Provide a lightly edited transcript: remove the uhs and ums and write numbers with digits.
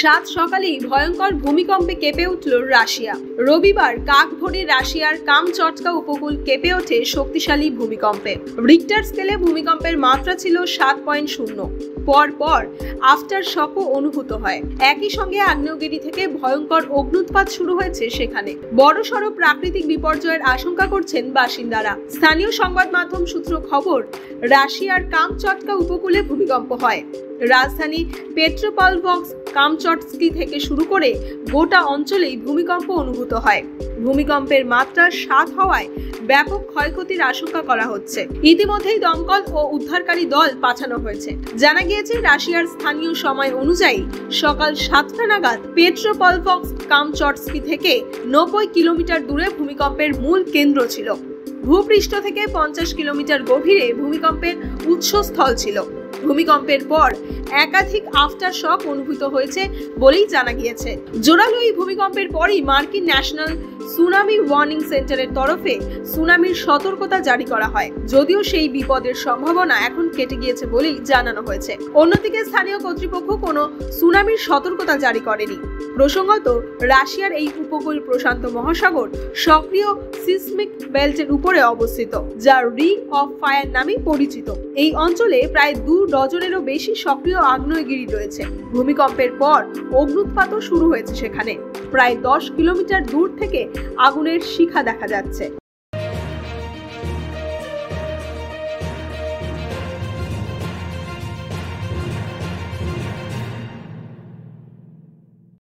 সাত সকালেই ভয়ঙ্কর ভূমিকম্পে কেঁপে উঠল রাশিয়া। রবিবার কাকভোরে রাশিয়ার কামচটকা উপকূল কেঁপে ওঠে শক্তিশালী ভূমিকম্পে। রিক্টার স্কেলে ভূমিকম্পের মাত্রা ছিল 7.0। পর আফটার শকও অনুভূত হয়। একই সঙ্গে আগ্নেয়গিরি থেকে ভয়ঙ্কর অগ্ন্যুৎপাত শুরু হয়েছে সেখানে। বড়সড় প্রাকৃতিক বিপর্যয়ের আশঙ্কা করছেন বাসিন্দারা। স্থানীয় সংবাদ মাধ্যম সূত্র খবর, রাশিয়ার কামচটকা উপকূলে ভূমিকম্প হয়। রাজধানী পেট্রোপলভস্ক, কামচটস্কি থেকে শুরু করে গোটা অঞ্চলেই ভূমিকম্প অনুভূত হয়। ভূমিকম্পের মাত্রা 7 হওয়ায় ব্যাপক ক্ষয়ক্ষতির আশঙ্কা করা হচ্ছে। ইতিমধ্যেই দমকল ও উদ্ধারকারী দল পাঠানো হয়েছে। জানা গিয়েছে, রাশিয়ার স্থানীয় সময় অনুযায়ী সকাল 7টা নাগাদ পেট্রোপলভস্ক কামচটস্কি থেকে 90 কিলোমিটার দূরে ভূমিকম্পের মূল কেন্দ্র ছিল। ভূপৃষ্ঠ থেকে 50 কিলোমিটার গভীরে ভূমিকম্পের উৎসস্থল ছিল। ভূমিকম্পের পর একাধিক আফটার শক অনুভূত হয়েছে বলেই জানা গিয়েছে। জোরালো এই ভূমিকম্পের পরই মার্কিন ন্যাশনাল সুনামি ওয়ার্নিং সেন্টারের তরফে সুনামির সতর্কতা জারি করা হয়, যদিও সেই বিপদের সম্ভাবনা এখন কেটে গিয়েছে বলেই জানানো হয়েছে। অন্যদিকে স্থানীয় কর্তৃপক্ষ কোনো সুনামির সতর্কতা জারি করেনি। প্রসঙ্গত, রাশিয়ার এই উপকূল প্রশান্ত মহাসাগর সক্রিয় সিসমিক বেল্টের উপরে অবস্থিত, যা রিং অফ ফায়ার নামে পরিচিত। এই অঞ্চলে প্রায় 2 ডজনেরও বেশি সক্রিয় আগ্নেয়গিরি রয়েছে। ভূমিকম্পের পর অগ্ন্যুৎপাতও শুরু হয়েছে সেখানে। প্রায় 10 কিলোমিটার দূর থেকে আগুনের শিখা দেখা যাচ্ছে।